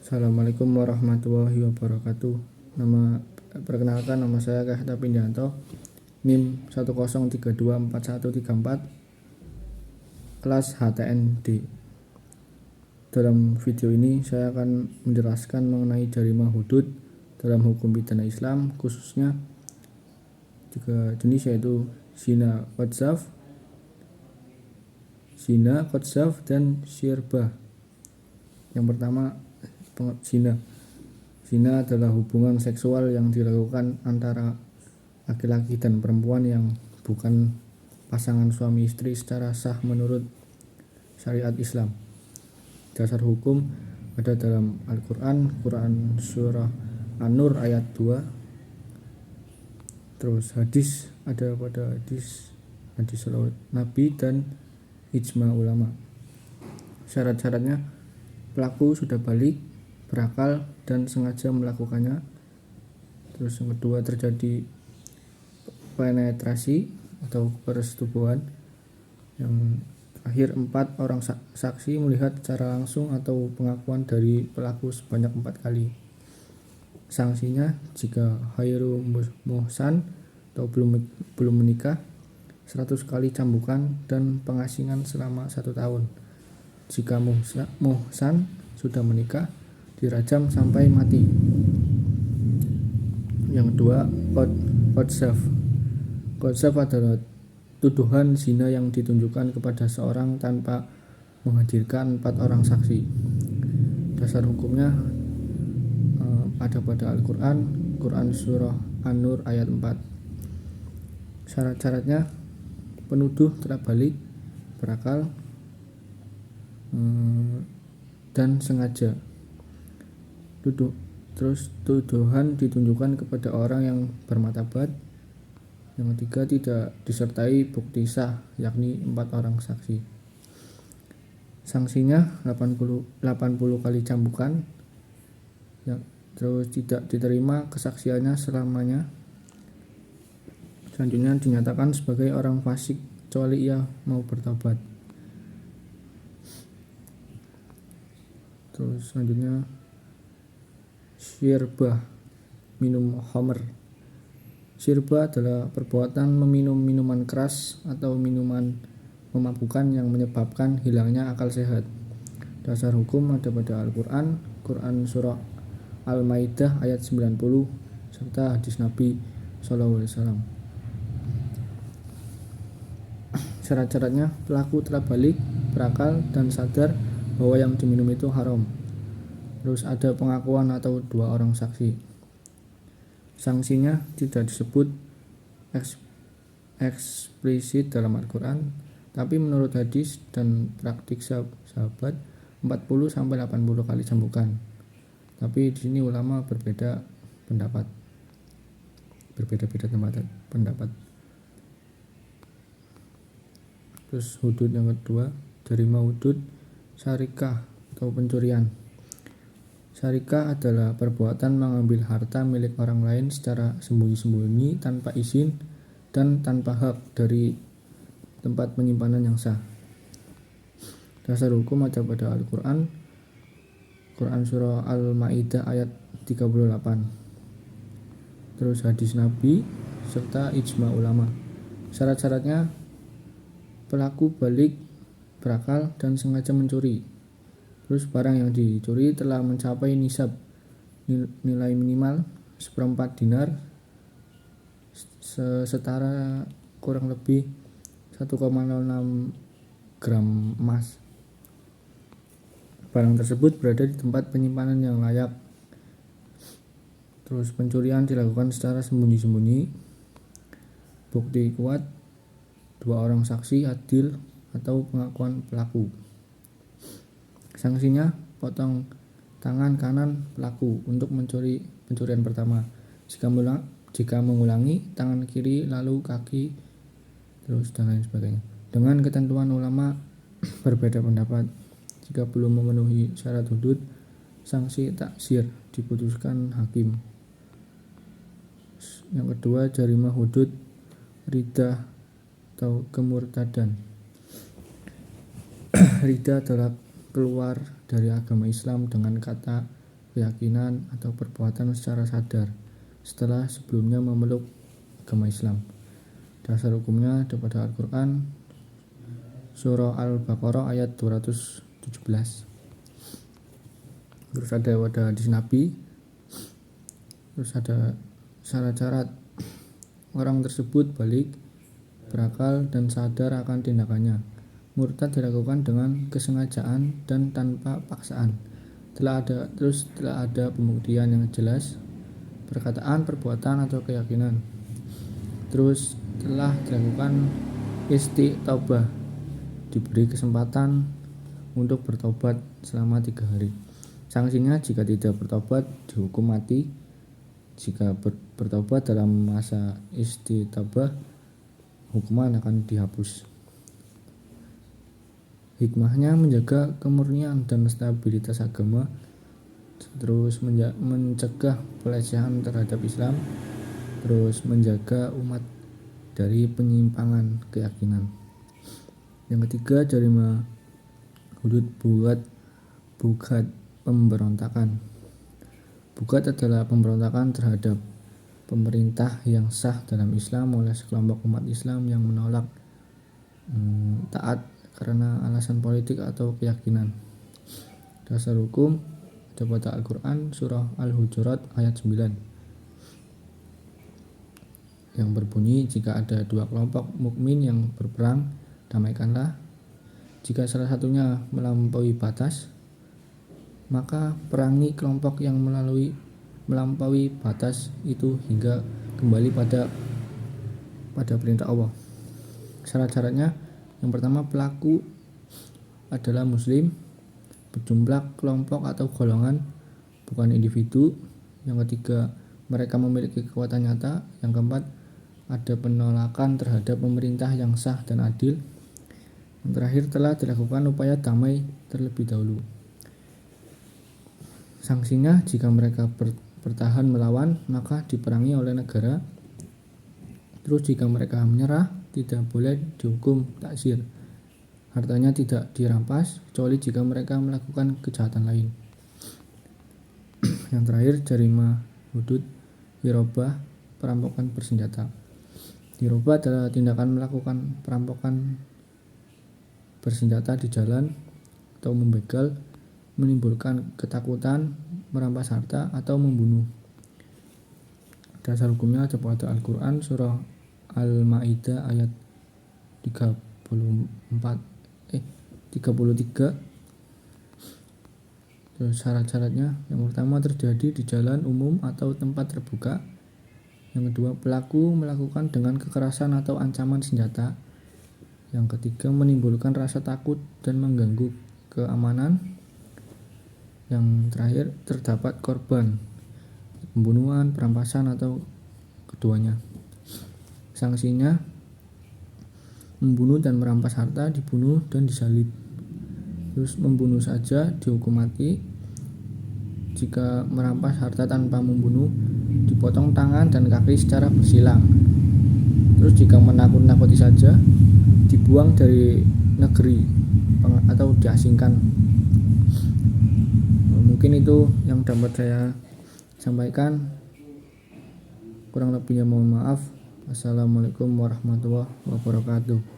Assalamualaikum warahmatullahi wabarakatuh. Perkenalkan, nama saya Kahta Pindianto, NIM 103241134, kelas HTND. Dalam video ini saya akan menjelaskan mengenai jarimah hudud dalam hukum pidana Islam, khususnya 3 jenis, yaitu zina qadzaf, dan syirbah. Yang pertama, Zina adalah hubungan seksual yang dilakukan antara laki-laki dan perempuan yang bukan pasangan suami istri secara sah menurut syariat Islam. Dasar hukum ada dalam Quran surah An-Nur ayat 2. Terus hadis ada pada hadis Nabi dan ijma ulama. Syarat-syaratnya: pelaku sudah balik, berakal, dan sengaja melakukannya. Terus yang kedua, terjadi penetrasi atau persetubuhan. Yang terakhir, 4 orang saksi melihat secara langsung atau pengakuan dari pelaku sebanyak 4 kali. Sanksinya, jika khairu muhsan atau belum menikah, 100 kali cambukan dan pengasingan selama 1 tahun. Jika muhsan sudah menikah, dirajam sampai mati. Yang kedua, qadzaf adalah tuduhan zina yang ditunjukkan kepada seorang tanpa menghadirkan 4 orang saksi. Dasar hukumnya ada pada Quran surah An-Nur ayat 4. Syarat-syaratnya: penuduh telah balik, berakal, dan sengaja. Terus tuduhan ditunjukkan kepada orang yang bermartabat. Yang ketiga, tidak disertai bukti sah, yakni 4 orang saksi. Sanksinya 80 kali cambukan. Terus tidak diterima kesaksiannya selamanya. Selanjutnya dinyatakan sebagai orang fasik kecuali ia mau bertobat. Terus selanjutnya, syirbah, minum khamr. Syirbah adalah perbuatan meminum minuman keras atau minuman memabukkan yang menyebabkan hilangnya akal sehat. Dasar hukum ada pada Quran surah Al-Maidah ayat 90 serta hadis Nabi SAW. Syarat-syaratnya: pelaku telah balik, berakal, dan sadar bahwa yang diminum itu haram. Terus ada pengakuan atau 2 orang saksi. Sanksinya tidak disebut eksplisit dalam Al-Quran, tapi menurut hadis dan praktik sahabat 40-80 kali cambukan. Tapi di sini ulama berbeda pendapat. Terus hudud yang kedua, jarimah hudud syarikah atau pencurian. Syarikah adalah perbuatan mengambil harta milik orang lain secara sembunyi-sembunyi, tanpa izin dan tanpa hak dari tempat penyimpanan yang sah. Dasar hukum ada pada Quran surah Al-Maidah ayat 38. Terus hadis Nabi serta ijma ulama. Syarat-syaratnya: pelaku balik, berakal, dan sengaja mencuri. Terus barang yang dicuri telah mencapai nisab, nilai minimal 1/4 dinar, setara kurang lebih 1,06 gram emas. Barang tersebut berada di tempat penyimpanan yang layak. Terus pencurian dilakukan secara sembunyi-sembunyi. Bukti kuat, 2 orang saksi adil atau pengakuan pelaku. Sanksinya: potong tangan kanan pelaku untuk pencurian pertama. Jika mengulangi, tangan kiri, lalu kaki, terus dan lain sebagainya. Dengan ketentuan ulama berbeda pendapat. Jika belum memenuhi syarat hudud, sanksi taksir diputuskan hakim. Yang kedua, jarimah hudud riddah atau kemurtadan. Riddah adalah keluar dari agama Islam dengan kata keyakinan, atau perbuatan secara sadar setelah sebelumnya memeluk agama Islam. Dasar hukumnya ada pada Al-Quran, Surah Al-Baqarah ayat 217. Terus ada hadis Nabi, terus ada syarat-syarat orang tersebut balik, berakal, dan sadar akan tindakannya. Murtad dilakukan dengan kesengajaan dan tanpa paksaan. Telah ada pembuktian yang jelas, perkataan, perbuatan, atau keyakinan. Terus telah dilakukan istiqobah, diberi kesempatan untuk bertobat selama 3 hari. Sanksinya jika tidak bertobat dihukum mati. Jika bertobat dalam masa istiqobah, hukuman akan dihapus. Hikmahnya menjaga kemurnian dan stabilitas agama, terus mencegah pelecehan terhadap Islam, terus menjaga umat dari penyimpangan keyakinan. Yang ketiga, jarima hudud bugat pemberontakan. Bugat adalah pemberontakan terhadap pemerintah yang sah dalam Islam oleh sekelompok umat Islam yang menolak taat karena alasan politik atau keyakinan. Dasar hukum ada pada Al-Quran, Surah Al-Hujurat ayat 9, yang berbunyi, jika ada 2 kelompok mukmin yang berperang, damaikanlah. Jika salah satunya melampaui batas, maka perangi kelompok yang melampaui batas itu hingga kembali pada perintah Allah. Syarat-syaratnya, yang pertama, pelaku adalah muslim, berjumlah kelompok atau golongan, bukan individu. Yang ketiga, mereka memiliki kekuatan nyata. Yang keempat, ada penolakan terhadap pemerintah yang sah dan adil. Yang terakhir, telah dilakukan upaya damai terlebih dahulu. Sanksinya, jika mereka bertahan melawan, maka diperangi oleh negara. Terus jika mereka menyerah, tidak boleh dihukum taksir. Hartanya tidak dirampas, kecuali jika mereka melakukan kejahatan lain. Yang terakhir, jarima hudud hirobah, perampokan bersenjata. Hirobah adalah tindakan melakukan perampokan bersenjata di jalan atau membegal, menimbulkan ketakutan, merampas harta, atau membunuh. Dasar hukumnya ada pada Al-Quran, Surah Al-Ma'idah ayat 33. Terus syarat-syaratnya, yang pertama, terjadi di jalan umum atau tempat terbuka. Yang kedua, pelaku melakukan dengan kekerasan atau ancaman senjata. Yang ketiga, menimbulkan rasa takut dan mengganggu keamanan. Yang terakhir, terdapat korban pembunuhan, perampasan, atau keduanya. Sanksinya, membunuh dan merampas harta, dibunuh dan disalib. Terus membunuh saja dihukum mati. Jika merampas harta tanpa membunuh, dipotong tangan dan kaki secara bersilang. Terus jika menakut-nakuti saja, dibuang dari negeri atau diasingkan. Mungkin itu yang dapat saya sampaikan. Kurang lebihnya mohon maaf. Assalamualaikum warahmatullahi wabarakatuh.